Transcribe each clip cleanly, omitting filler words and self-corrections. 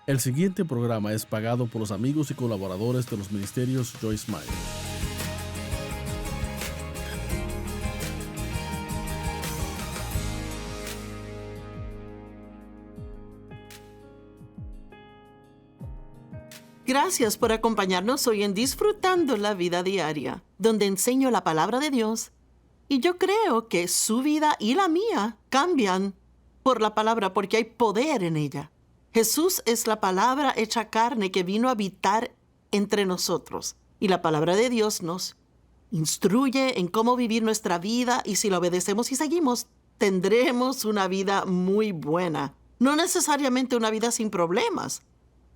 El siguiente programa es pagado por los amigos y colaboradores de los ministerios Joyce Meyer. Gracias por acompañarnos hoy en Disfrutando la Vida Diaria, donde enseño la palabra de Dios. Y yo creo que su vida y la mía cambian por la palabra porque hay poder en ella. Jesús es la palabra hecha carne que vino a habitar entre nosotros. Y la palabra de Dios nos instruye en cómo vivir nuestra vida y si la obedecemos y seguimos, tendremos una vida muy buena. No necesariamente una vida sin problemas.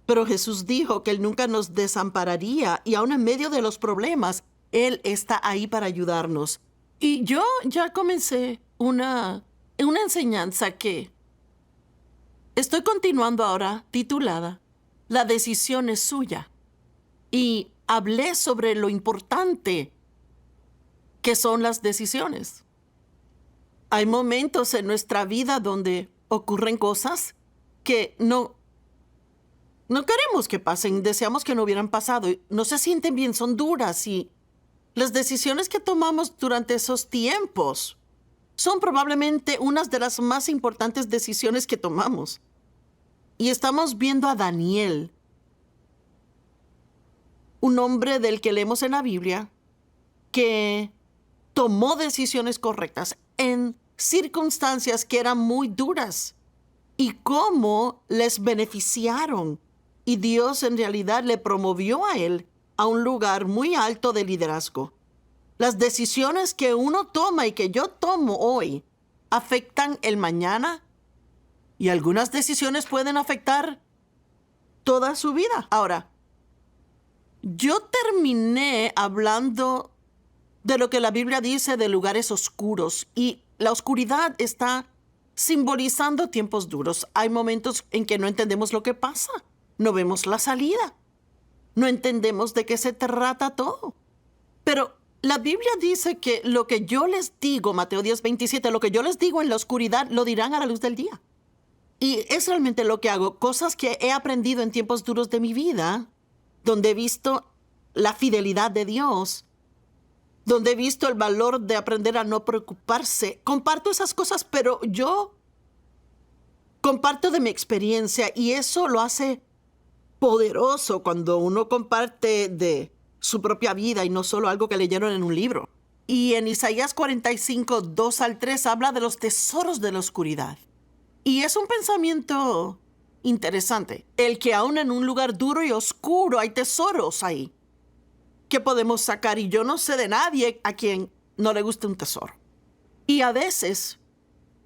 Pero Jesús dijo que Él nunca nos desampararía y aun en medio de los problemas, Él está ahí para ayudarnos. Y yo ya comencé una enseñanza que estoy continuando ahora titulada La decisión es suya. Y hablé sobre lo importante que son las decisiones. Hay momentos en nuestra vida donde ocurren cosas que no queremos que pasen, deseamos que no hubieran pasado. No se sienten bien, son duras y las decisiones que tomamos durante esos tiempos son probablemente unas de las más importantes decisiones que tomamos. Y estamos viendo a Daniel, un hombre del que leemos en la Biblia, que tomó decisiones correctas en circunstancias que eran muy duras y cómo les beneficiaron. Y Dios en realidad le promovió a él a un lugar muy alto de liderazgo. Las decisiones que uno toma y que yo tomo hoy afectan el mañana y algunas decisiones pueden afectar toda su vida. Ahora, yo terminé hablando de lo que la Biblia dice de lugares oscuros y la oscuridad está simbolizando tiempos duros. Hay momentos en que no entendemos lo que pasa. No vemos la salida. No entendemos de qué se trata todo. Pero la Biblia dice que lo que yo les digo, Mateo 10:27, lo que yo les digo en la oscuridad, lo dirán a la luz del día. Y es realmente lo que hago. Cosas que he aprendido en tiempos duros de mi vida, donde he visto la fidelidad de Dios, donde he visto el valor de aprender a no preocuparse. Comparto esas cosas, pero yo comparto de mi experiencia y eso lo hace poderoso cuando uno comparte de su propia vida y no solo algo que leyeron en un libro. Y en Isaías 45, 2 al 3 habla de los tesoros de la oscuridad. Y es un pensamiento interesante. El que aún en un lugar duro y oscuro hay tesoros ahí que podemos sacar. Y yo no sé de nadie a quien no le guste un tesoro. Y a veces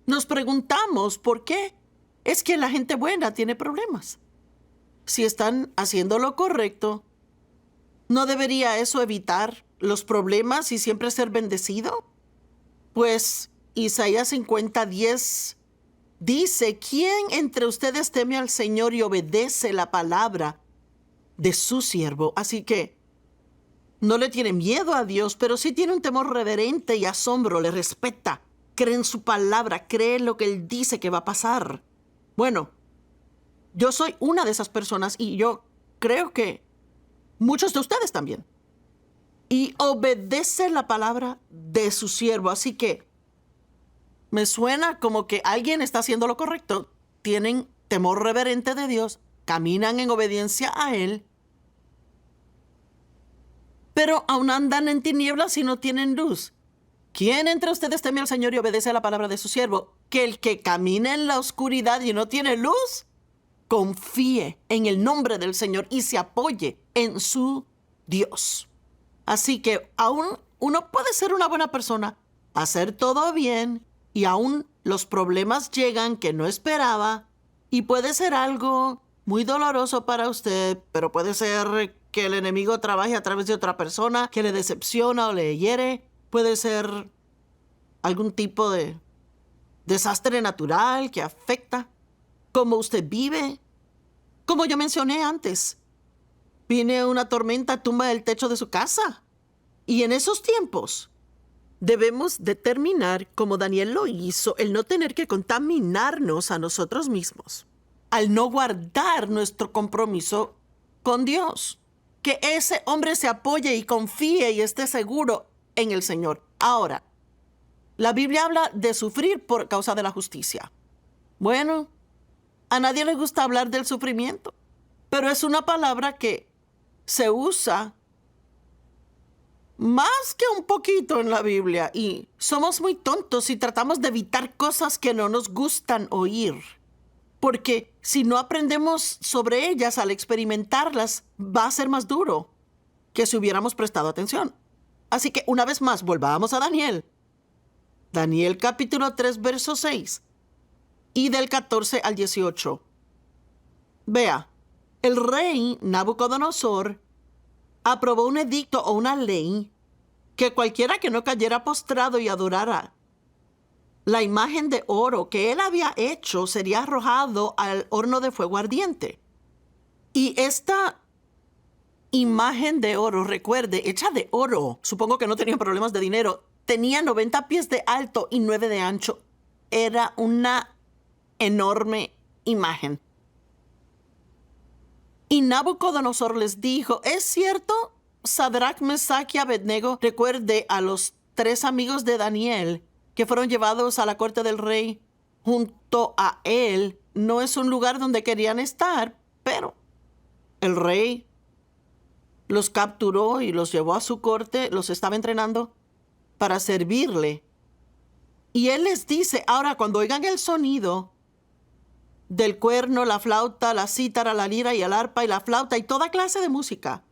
nos preguntamos por qué es que la gente buena tiene problemas. Si están haciendo lo correcto, ¿no debería eso evitar los problemas y siempre ser bendecido? Pues Isaías 50:10 dice, ¿quién entre ustedes teme al Señor y obedece la palabra de su siervo? Así que no le tiene miedo a Dios, pero sí tiene un temor reverente y asombro, le respeta, cree en su palabra, cree en lo que Él dice que va a pasar. Bueno, yo soy una de esas personas y yo creo que muchos de ustedes también. Y obedece la palabra de su siervo. Así que me suena como que alguien está haciendo lo correcto. Tienen temor reverente de Dios, caminan en obediencia a Él, pero aún andan en tinieblas y no tienen luz. ¿Quién entre ustedes teme al Señor y obedece la palabra de su siervo? Que el que camina en la oscuridad y no tiene luz, confíe en el nombre del Señor y se apoye en su Dios. Así que aún uno puede ser una buena persona, hacer todo bien y aún los problemas llegan que no esperaba y puede ser algo muy doloroso para usted, pero puede ser que el enemigo trabaje a través de otra persona que le decepciona o le hiere. Puede ser algún tipo de desastre natural que afecta cómo usted vive. Como yo mencioné antes, viene una tormenta, tumba el techo de su casa. Y en esos tiempos debemos determinar, como Daniel lo hizo, el no tener que contaminarnos a nosotros mismos. al no guardar nuestro compromiso con Dios. Que ese hombre se apoye y confíe y esté seguro en el Señor. Ahora, la Biblia habla de sufrir por causa de la justicia. Bueno, a nadie le gusta hablar del sufrimiento, pero es una palabra que se usa más que un poquito en la Biblia y somos muy tontos si tratamos de evitar cosas que no nos gustan oír. Porque si no aprendemos sobre ellas al experimentarlas, va a ser más duro que si hubiéramos prestado atención. Así que una vez más, volvamos a Daniel. Daniel capítulo 3, verso 6 y del 14 al 18. Vea, el rey Nabucodonosor aprobó un edicto o una ley que cualquiera que no cayera postrado y adorara la imagen de oro que él había hecho sería arrojado al horno de fuego ardiente. Y esta imagen de oro, recuerde, hecha de oro, supongo que no tenía problemas de dinero, tenía 90 pies de alto y 9 de ancho. Era una enorme imagen. Y Nabucodonosor les dijo, ¿es cierto, Sadrach, Mesach y Abednego? Recuerde a los 3 amigos de Daniel que fueron llevados a la corte del rey junto a él. No es un lugar donde querían estar, pero el rey los capturó y los llevó a su corte, los estaba entrenando para servirle. Y él les dice, ahora cuando oigan el sonido del cuerno, la flauta, la cítara, la lira y el arpa y la flauta y toda clase de música,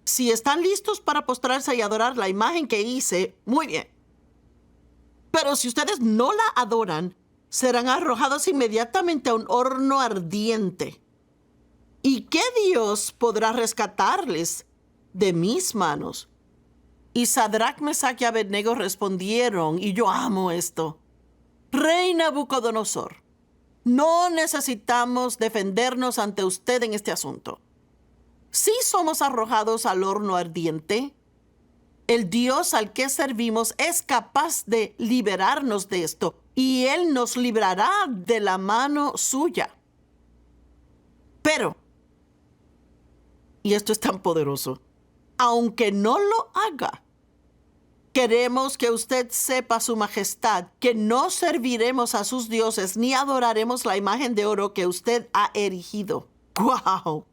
si están listos para postrarse y adorar la imagen que hice, muy bien. Pero si ustedes no la adoran, serán arrojados inmediatamente a un horno ardiente. ¿Y qué Dios podrá rescatarles de mis manos? Y Sadrach, Mesach y Abednego respondieron, y yo amo esto: Rey Nabucodonosor, no necesitamos defendernos ante usted en este asunto. Si somos arrojados al horno ardiente, el Dios al que servimos es capaz de liberarnos de esto, y Él nos librará de la mano suya. Pero, y esto es tan poderoso, aunque no lo haga, queremos que usted sepa, Su Majestad, que no serviremos a sus dioses ni adoraremos la imagen de oro que usted ha erigido. ¡Wow!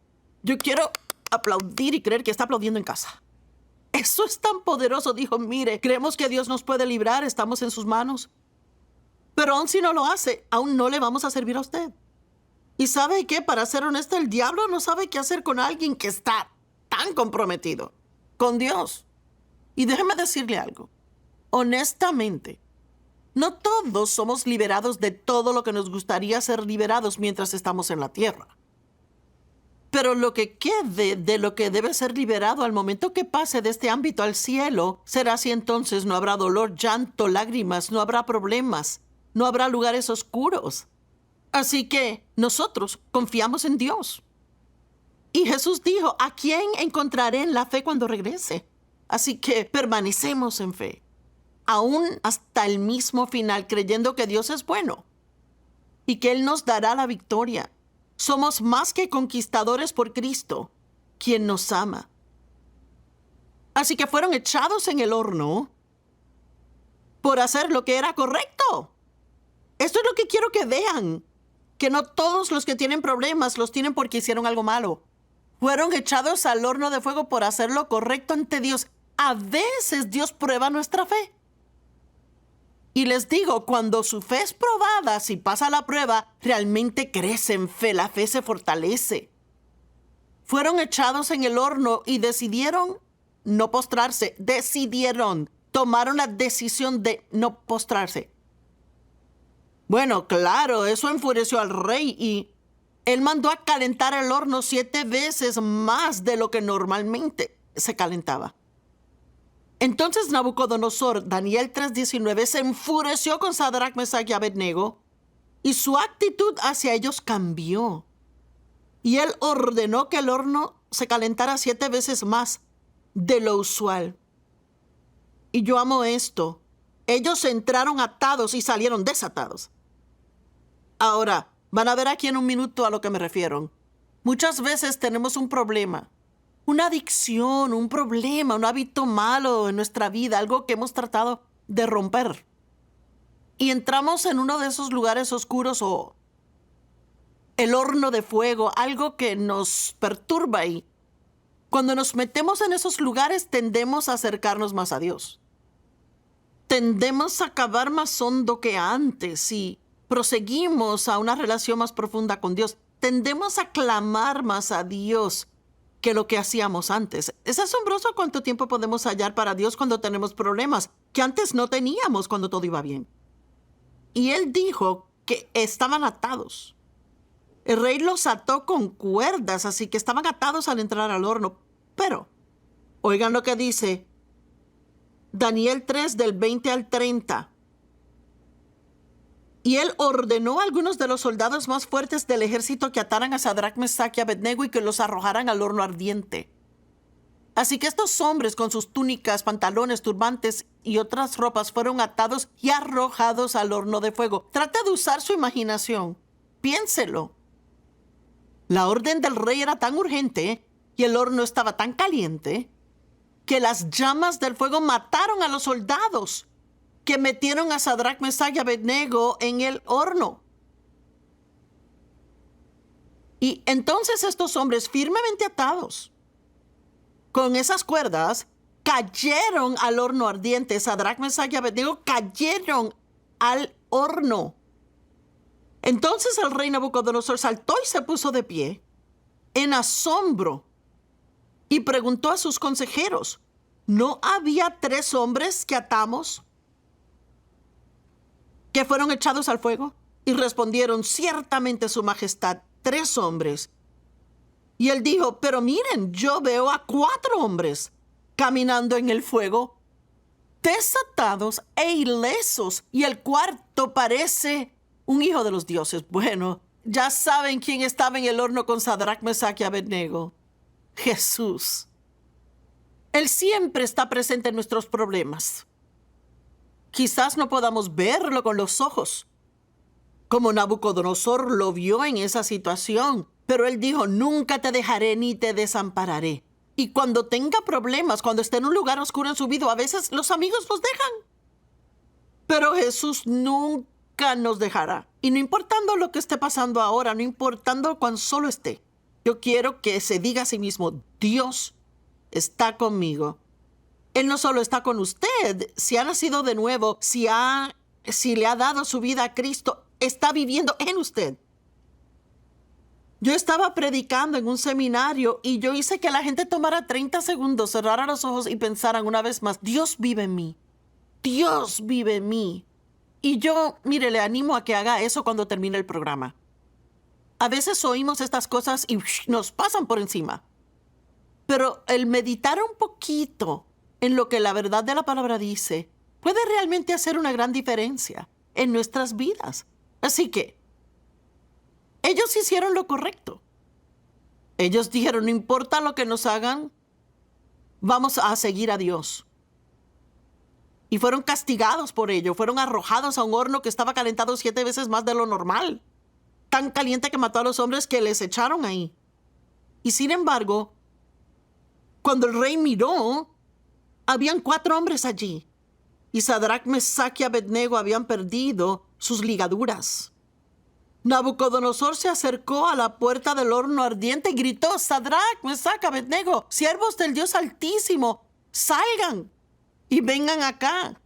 Yo quiero aplaudir y creer que está aplaudiendo en casa. Eso es tan poderoso. Dijo, mire, creemos que Dios nos puede librar, estamos en sus manos. Pero aun si no lo hace, aún no le vamos a servir a usted. Y ¿sabe qué? Para ser honesto, el diablo no sabe qué hacer con alguien que está tan comprometido con Dios. Y déjeme decirle algo. Honestamente, no todos somos liberados de todo lo que nos gustaría ser liberados mientras estamos en la tierra. Pero lo que quede de lo que debe ser liberado al momento que pase de este ámbito al cielo, será así. Entonces no habrá dolor, llanto, lágrimas, no habrá problemas, no habrá lugares oscuros. Así que nosotros confiamos en Dios. Y Jesús dijo, ¿a quién encontraré en la fe cuando regrese? Así que permanecemos en fe, aún hasta el mismo final, creyendo que Dios es bueno y que Él nos dará la victoria. Somos más que conquistadores por Cristo, quien nos ama. Así que fueron echados en el horno por hacer lo que era correcto. Esto es lo que quiero que vean, que no todos los que tienen problemas los tienen porque hicieron algo malo. Fueron echados al horno de fuego por hacer lo correcto ante Dios. A veces Dios prueba nuestra fe. Y les digo, cuando su fe es probada, si pasa la prueba, realmente crece en fe, la fe se fortalece. Fueron echados en el horno y decidieron no postrarse. Tomaron la decisión de no postrarse. Bueno, claro, eso enfureció al rey y él mandó a calentar el horno 7 veces más de lo que normalmente se calentaba. Entonces Nabucodonosor, Daniel 3:19, se enfureció con Sadrach, Mesach y Abednego, y su actitud hacia ellos cambió. Y él ordenó que el horno se calentara 7 veces más de lo usual. Y yo amo esto. Ellos entraron atados y salieron desatados. Ahora, Van a ver aquí en un minuto a lo que me refiero. Muchas veces tenemos un problema, una adicción, un problema, un hábito malo en nuestra vida, algo que hemos tratado de romper. Y entramos en uno de esos lugares oscuros o el horno de fuego, algo que nos perturba, y cuando nos metemos en esos lugares tendemos a acercarnos más a Dios. Tendemos a cavar más hondo que antes y proseguimos a una relación más profunda con Dios. Tendemos a clamar más a Dios que lo que hacíamos antes. Es asombroso cuánto tiempo podemos hallar para Dios cuando tenemos problemas que antes no teníamos cuando todo iba bien. Y él dijo que estaban atados. El rey los ató con cuerdas, así que estaban atados al entrar al horno. Pero, oigan lo que dice Daniel 3, del 20 al 30. Y él ordenó a algunos de los soldados más fuertes del ejército que ataran a Sadrach, Mesach y Abednego y que los arrojaran al horno ardiente. Así que estos hombres con sus túnicas, pantalones, turbantes y otras ropas fueron atados y arrojados al horno de fuego. Trata de usar su imaginación. Piénselo. La orden del rey era tan urgente y el horno estaba tan caliente que las llamas del fuego mataron a los soldados que metieron a Sadrach, Mesach y Abednego en el horno. Y entonces estos hombres firmemente atados con esas cuerdas cayeron al horno ardiente. Sadrach, Mesach y Abednego cayeron al horno. Entonces el rey Nabucodonosor saltó y se puso de pie en asombro y preguntó a sus consejeros: ¿no había 3 hombres que atamos que fueron echados al fuego? Y respondieron: ciertamente, su majestad, 3 hombres. Y él dijo: pero miren, yo veo a 4 hombres caminando en el fuego, desatados e ilesos, y el cuarto parece un hijo de los dioses. Bueno, ya saben quién estaba en el horno con Sadrach, Mesach y Abednego: Jesús. Él siempre está presente en nuestros problemas. Quizás no podamos verlo con los ojos, como Nabucodonosor lo vio en esa situación, pero él dijo: nunca te dejaré ni te desampararé. Y cuando tenga problemas, cuando esté en un lugar oscuro en su vida, a veces los amigos los dejan. Pero Jesús nunca nos dejará. Y no importando lo que esté pasando ahora, no importando cuán solo esté, yo quiero que se diga a sí mismo: Dios está conmigo. Él no solo está con usted, si ha nacido de nuevo, si le ha dado su vida a Cristo, está viviendo en usted. Yo estaba predicando en un seminario y yo hice que la gente tomara 30 segundos, cerrara los ojos y pensaran una vez más: Dios vive en mí. Dios vive en mí. Y yo, mire, le animo a que haga eso cuando termine el programa. A veces oímos estas cosas y nos pasan por encima. Pero el meditar un poquito en lo que la verdad de la palabra dice puede realmente hacer una gran diferencia en nuestras vidas. Así que ellos hicieron lo correcto. Ellos dijeron: no importa lo que nos hagan, vamos a seguir a Dios. Y fueron castigados por ello. Fueron arrojados a un horno que estaba calentado 7 veces más de lo normal. Tan caliente que mató a los hombres que les echaron ahí. Y sin embargo, cuando el rey miró, habían 4 hombres allí. Y Sadrach, Mesach y Abednego habían perdido sus ligaduras. Nabucodonosor se acercó a la puerta del horno ardiente y gritó: Sadrach, Mesach, Abednego, siervos del Dios Altísimo, salgan y vengan acá.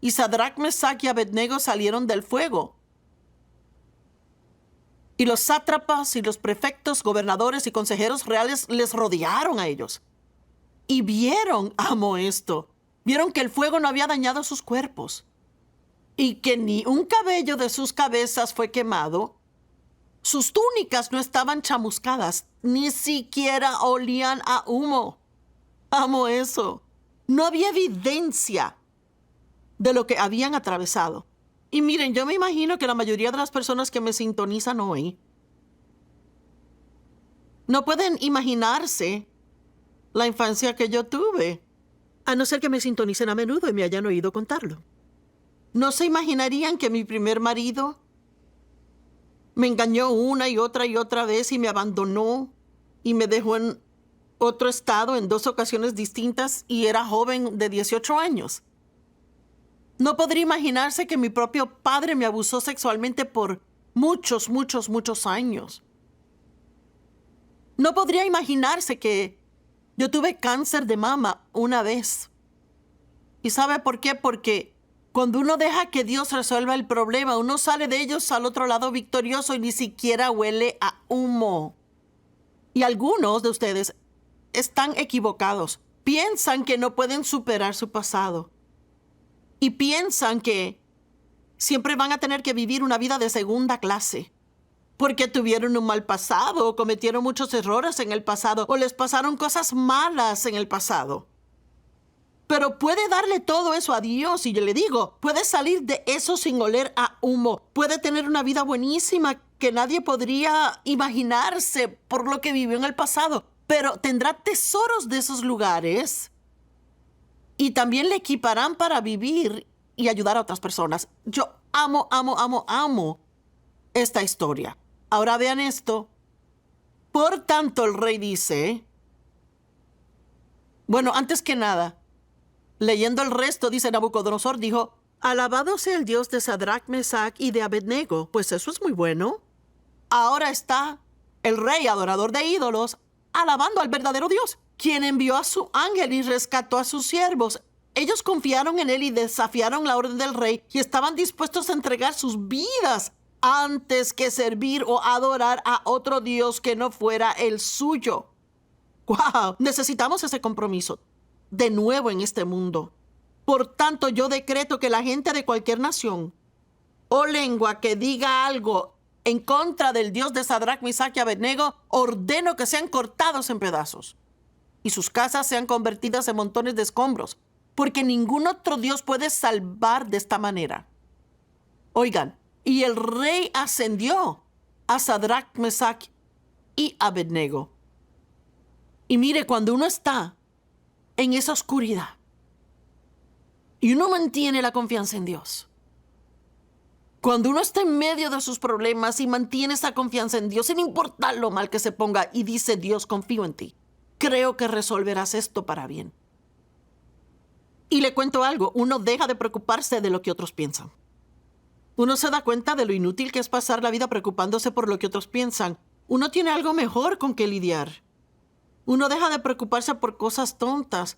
Y Sadrach, Mesach y Abednego salieron del fuego. Y los sátrapas y los prefectos, gobernadores y consejeros reales les rodearon a ellos. Y vieron, amo esto, vieron que el fuego no había dañado sus cuerpos y que ni un cabello de sus cabezas fue quemado. Sus túnicas no estaban chamuscadas, ni siquiera olían a humo. Amo eso. No había evidencia de lo que habían atravesado. Y miren, yo me imagino que la mayoría de las personas que me sintonizan hoy no pueden imaginarse la infancia que yo tuve, a no ser que me sintonicen a menudo y me hayan oído contarlo. No se imaginarían que mi primer marido Me engañó una y otra vez y me abandonó y me dejó en otro estado en 2 ocasiones distintas y era joven de 18 años. No podría imaginarse que mi propio padre me abusó sexualmente por muchos años. No podría imaginarse que yo tuve cáncer de mama una vez. ¿Y sabe por qué? Porque cuando uno deja que Dios resuelva el problema, uno sale de ellos al otro lado victorioso y ni siquiera huele a humo. Y algunos de ustedes están equivocados. Piensan que no pueden superar su pasado. Y piensan que siempre van a tener que vivir una vida de segunda clase. Porque tuvieron un mal pasado, o cometieron muchos errores en el pasado, o les pasaron cosas malas en el pasado. Pero puede darle todo eso a Dios y yo le digo, puede salir de eso sin oler a humo. Puede tener una vida buenísima que nadie podría imaginarse por lo que vivió en el pasado. Pero tendrá tesoros de esos lugares y también le equiparán para vivir y ayudar a otras personas. Yo amo esta historia. Ahora vean esto. Por tanto, el rey dice, bueno, antes que nada, leyendo el resto, dice Nabucodonosor, dijo, alabado sea el Dios de Sadrach, Mesach y de Abednego, pues eso es muy bueno. Ahora está el rey adorador de ídolos alabando al verdadero Dios, quien envió a su ángel y rescató a sus siervos. Ellos confiaron en él y desafiaron la orden del rey y estaban dispuestos a entregar sus vidas antes que servir o adorar a otro Dios que no fuera el suyo. ¡Wow! Necesitamos ese compromiso de nuevo en este mundo. Por tanto, yo decreto que la gente de cualquier nación o lengua que diga algo en contra del Dios de Sadrach, Mesach y Abednego, ordeno que sean cortados en pedazos y sus casas sean convertidas en montones de escombros, porque ningún otro Dios puede salvar de esta manera. Oigan, y el rey ascendió a Sadrach, Mesach y Abednego. Y mire, cuando uno está en esa oscuridad y uno mantiene la confianza en Dios, cuando uno está en medio de sus problemas y mantiene esa confianza en Dios, sin importar lo mal que se ponga, y dice, Dios, confío en ti, creo que resolverás esto para bien. Y le cuento algo, uno deja de preocuparse de lo que otros piensan. Uno se da cuenta de lo inútil que es pasar la vida preocupándose por lo que otros piensan. Uno tiene algo mejor con que lidiar. Uno deja de preocuparse por cosas tontas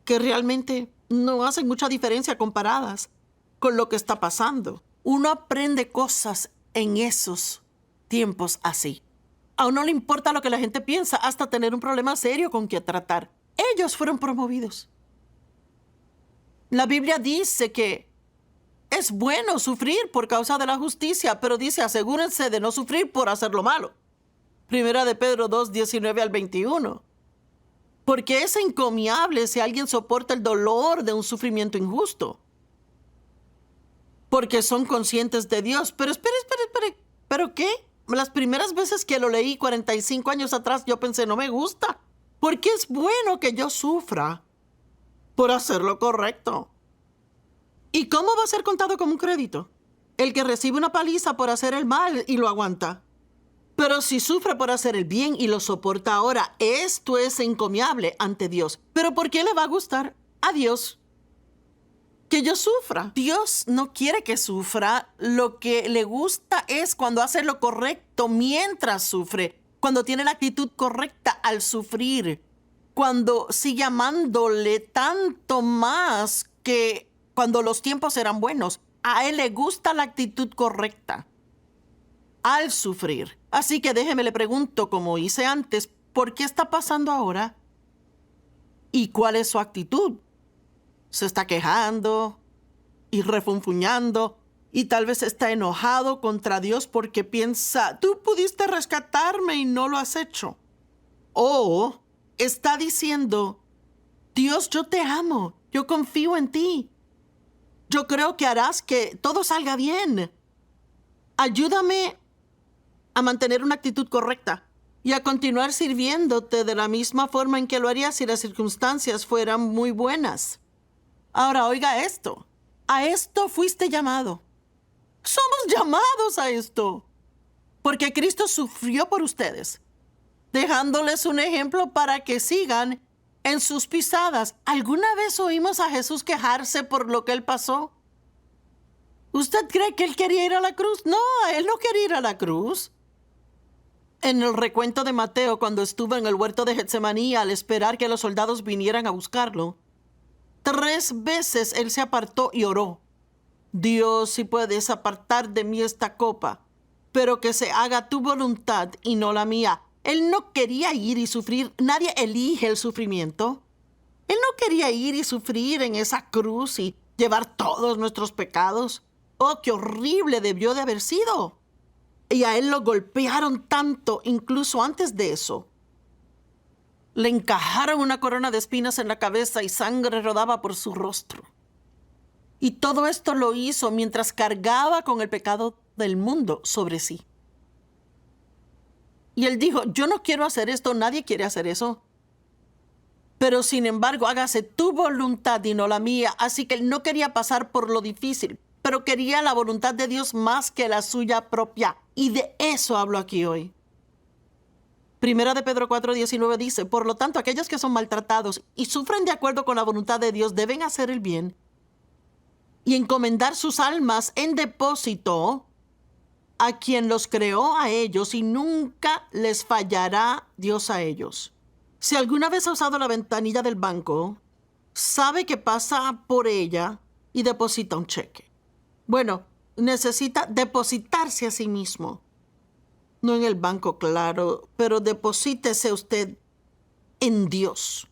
que realmente no hacen mucha diferencia comparadas con lo que está pasando. Uno aprende cosas en esos tiempos así. A uno le importa lo que la gente piensa hasta tener un problema serio con que tratar. Ellos fueron promovidos. La Biblia dice que es bueno sufrir por causa de la justicia, pero dice asegúrense de no sufrir por hacer lo malo. Primera de Pedro 2, 19 al 21. Porque es encomiable si alguien soporta el dolor de un sufrimiento injusto. Porque son conscientes de Dios. Pero espere. ¿Pero qué? Las primeras veces que lo leí 45 años atrás, yo pensé, no me gusta. Porque es bueno que yo sufra por hacer lo correcto. ¿Y cómo va a ser contado como un crédito? El que recibe una paliza por hacer el mal y lo aguanta. Pero si sufre por hacer el bien y lo soporta ahora, esto es encomiable ante Dios. ¿Pero por qué le va a gustar a Dios que yo sufra? Dios no quiere que sufra. Lo que le gusta es cuando hace lo correcto mientras sufre, cuando tiene la actitud correcta al sufrir, cuando sigue amándole tanto más que cuando los tiempos eran buenos. A él le gusta la actitud correcta al sufrir. Así que déjeme le pregunto, como hice antes, ¿por qué está pasando ahora? ¿Y cuál es su actitud? ¿Se está quejando y refunfuñando y tal vez está enojado contra Dios porque piensa, tú pudiste rescatarme y no lo has hecho? ¿O está diciendo, Dios, yo te amo, yo confío en ti, yo creo que harás que todo salga bien, ayúdame a mantener una actitud correcta y a continuar sirviéndote de la misma forma en que lo haría si las circunstancias fueran muy buenas? Ahora, oiga esto. A esto fuiste llamado. Somos llamados a esto. porque Cristo sufrió por ustedes, dejándoles un ejemplo para que sigan en sus pisadas. ¿Alguna vez oímos a Jesús quejarse por lo que él pasó? ¿Usted cree que él quería ir a la cruz? No, él no quería ir a la cruz. En el recuento de Mateo, cuando estuvo en el huerto de Getsemaní al esperar que los soldados vinieran a buscarlo, 3 veces él se apartó y oró. Dios, si puedes apartar de mí esta copa, pero que se haga tu voluntad y no la mía. Él no quería ir y sufrir. Nadie elige el sufrimiento. Él no quería ir y sufrir en esa cruz y llevar todos nuestros pecados. ¡Oh, qué horrible debió de haber sido! Y a él lo golpearon tanto, incluso antes de eso. Le encajaron una corona de espinas en la cabeza y sangre rodaba por su rostro. Y todo esto lo hizo mientras cargaba con el pecado del mundo sobre sí. Y él dijo, yo no quiero hacer esto, nadie quiere hacer eso. Pero sin embargo, hágase tu voluntad y no la mía. Así que él no quería pasar por lo difícil, pero quería la voluntad de Dios más que la suya propia. Y de eso hablo aquí hoy. Primera de Pedro 4:19 dice, por lo tanto, aquellos que son maltratados y sufren de acuerdo con la voluntad de Dios deben hacer el bien y encomendar sus almas en depósito a quien los creó a ellos, y nunca les fallará Dios a ellos. Si alguna vez ha usado la ventanilla del banco, sabe que pasa por ella y deposita un cheque. Bueno, necesita depositarse a sí mismo. No en el banco, claro, pero deposítese usted en Dios.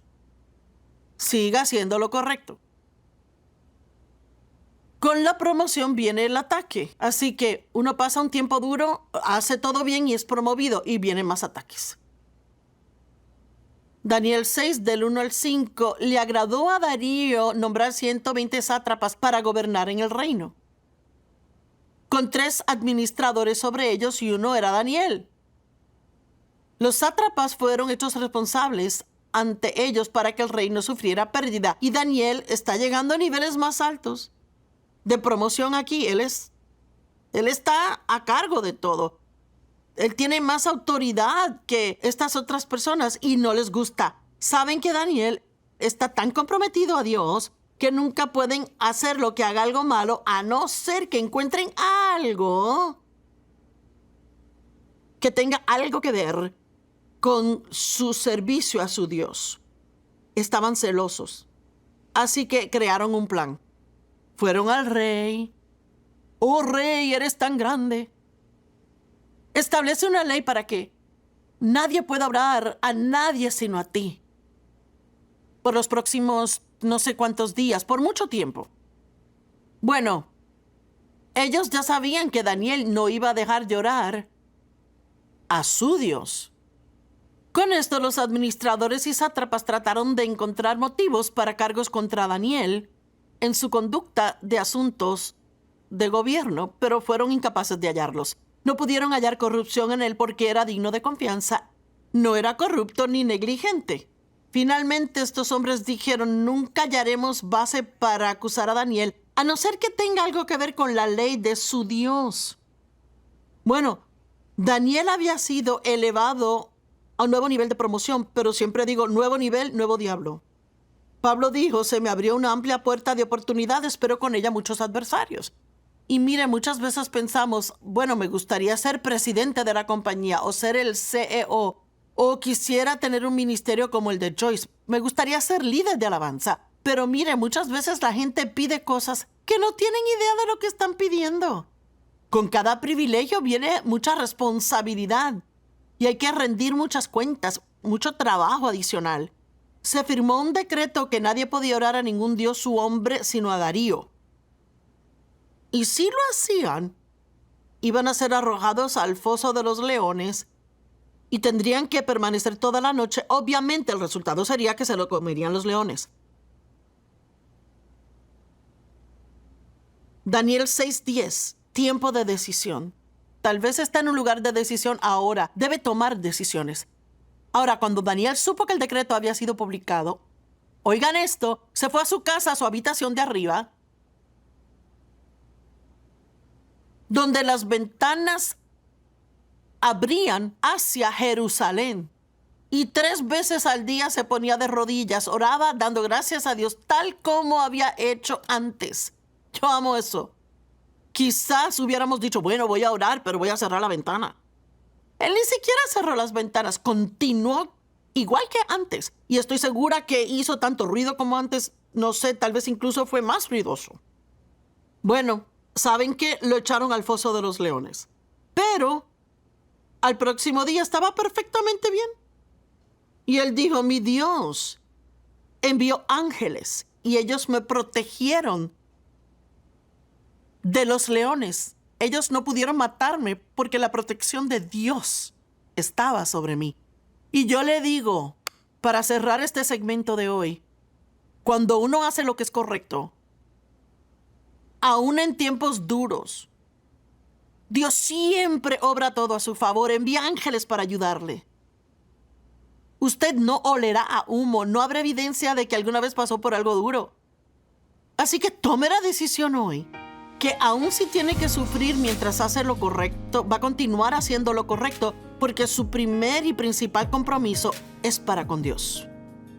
Siga haciendo lo correcto. Con la promoción viene el ataque. Así que uno pasa un tiempo duro, hace todo bien y es promovido, y vienen más ataques. Daniel 6, del 1 al 5, le agradó a Darío nombrar 120 sátrapas para gobernar en el reino, con 3 administradores sobre ellos, y uno era Daniel. Los sátrapas fueron hechos responsables ante ellos para que el reino sufriera pérdida, y Daniel está llegando a niveles más altos de promoción aquí. Él está a cargo de todo. Él tiene más autoridad que estas otras personas y no les gusta. Saben que Daniel está tan comprometido a Dios que nunca pueden hacerlo, que haga algo malo, a no ser que encuentren algo que tenga algo que ver con su servicio a su Dios. Estaban celosos. Así que crearon un plan. Fueron al rey. Oh, rey, eres tan grande. Establece una ley para que nadie pueda orar a nadie sino a ti. Por los próximos no sé cuántos días, por mucho tiempo. Bueno, ellos ya sabían que Daniel no iba a dejar de orar a su Dios. Con esto, los administradores y sátrapas trataron de encontrar motivos para cargos contra Daniel en su conducta de asuntos de gobierno, pero fueron incapaces de hallarlos. No pudieron hallar corrupción en él porque era digno de confianza. No era corrupto ni negligente. Finalmente, estos hombres dijeron, nunca hallaremos base para acusar a Daniel, a no ser que tenga algo que ver con la ley de su Dios. Bueno, Daniel había sido elevado a un nuevo nivel de promoción, pero siempre digo, nuevo nivel, nuevo diablo. Pablo dijo, se me abrió una amplia puerta de oportunidades, pero con ella muchos adversarios. Y mire, muchas veces pensamos, bueno, me gustaría ser presidente de la compañía o ser el CEO, o quisiera tener un ministerio como el de Joyce. Me gustaría ser líder de alabanza. Pero mire, muchas veces la gente pide cosas que no tienen idea de lo que están pidiendo. Con cada privilegio viene mucha responsabilidad y hay que rendir muchas cuentas, mucho trabajo adicional. Se firmó un decreto que nadie podía orar a ningún dios su hombre sino a Darío. Y si lo hacían, iban a ser arrojados al foso de los leones y tendrían que permanecer toda la noche. Obviamente el resultado sería que se lo comerían los leones. Daniel 6:10, tiempo de decisión. Tal vez está en un lugar de decisión ahora. Debe tomar decisiones. Ahora, cuando Daniel supo que el decreto había sido publicado, oigan esto, se fue a su casa, a su habitación de arriba, donde las ventanas abrían hacia Jerusalén. Y 3 veces al día se ponía de rodillas, oraba dando gracias a Dios tal como había hecho antes. Yo amo eso. Quizás hubiéramos dicho, bueno, voy a orar, pero voy a cerrar la ventana. Él ni siquiera cerró las ventanas, continuó igual que antes. Y estoy segura que hizo tanto ruido como antes, no sé, tal vez incluso fue más ruidoso. Bueno, ¿saben qué? Lo echaron al foso de los leones. Pero al próximo día estaba perfectamente bien. Y él dijo, mi Dios envió ángeles y ellos me protegieron de los leones. Ellos no pudieron matarme porque la protección de Dios estaba sobre mí. Y yo le digo, para cerrar este segmento de hoy, cuando uno hace lo que es correcto, aún en tiempos duros, Dios siempre obra todo a su favor, envía ángeles para ayudarle. Usted no olerá a humo, no habrá evidencia de que alguna vez pasó por algo duro. Así que tome la decisión hoy, que aun si tiene que sufrir mientras hace lo correcto, va a continuar haciendo lo correcto, porque su primer y principal compromiso es para con Dios.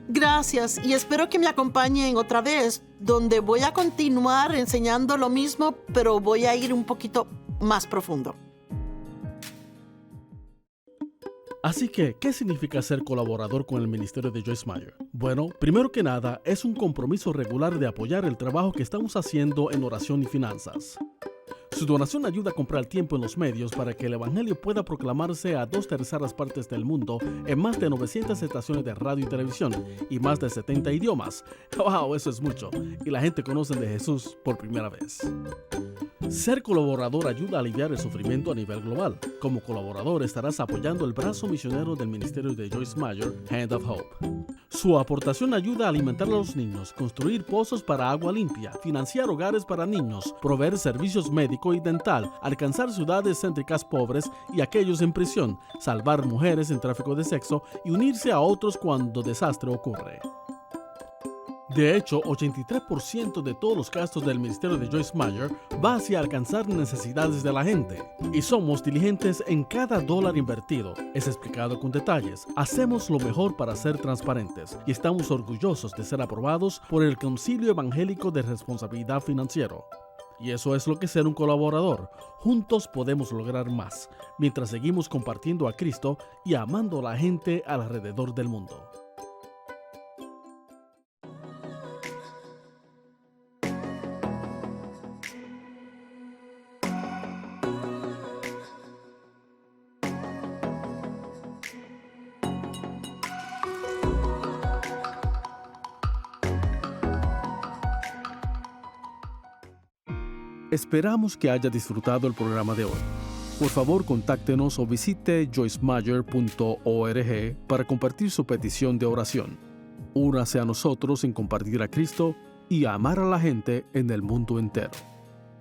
Gracias, y espero que me acompañen otra vez, donde voy a continuar enseñando lo mismo, pero voy a ir un poquito más profundo. Así que, ¿qué significa ser colaborador con el ministerio de Joyce Meyer? Bueno, primero que nada, es un compromiso regular de apoyar el trabajo que estamos haciendo en oración y finanzas. Su donación ayuda a comprar tiempo en los medios para que el Evangelio pueda proclamarse a 2/3 partes del mundo en más de 900 estaciones de radio y televisión y más de 70 idiomas. ¡Wow! Eso es mucho. Y la gente conoce de Jesús por primera vez. Ser colaborador ayuda a aliviar el sufrimiento a nivel global. Como colaborador estarás apoyando el brazo misionero del ministerio de Joyce Meyer, Hand of Hope. Su aportación ayuda a alimentar a los niños, construir pozos para agua limpia, financiar hogares para niños, proveer servicios médico y dental, alcanzar ciudades céntricas pobres y aquellos en prisión, salvar mujeres en tráfico de sexo y unirse a otros cuando desastre ocurre. De hecho, 83% de todos los gastos del ministerio de Joyce Meyer va hacia alcanzar necesidades de la gente. Y somos diligentes en cada dólar invertido. Es explicado con detalles. Hacemos lo mejor para ser transparentes y estamos orgullosos de ser aprobados por el Concilio Evangélico de Responsabilidad Financiera. Y eso es lo que es ser un colaborador. Juntos podemos lograr más, mientras seguimos compartiendo a Cristo y amando a la gente alrededor del mundo. Esperamos que haya disfrutado el programa de hoy. Por favor, contáctenos o visite joycemeyer.org para compartir su petición de oración. Únase a nosotros en compartir a Cristo y a amar a la gente en el mundo entero.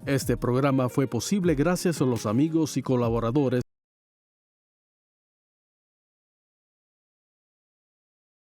Este programa fue posible gracias a los amigos y colaboradores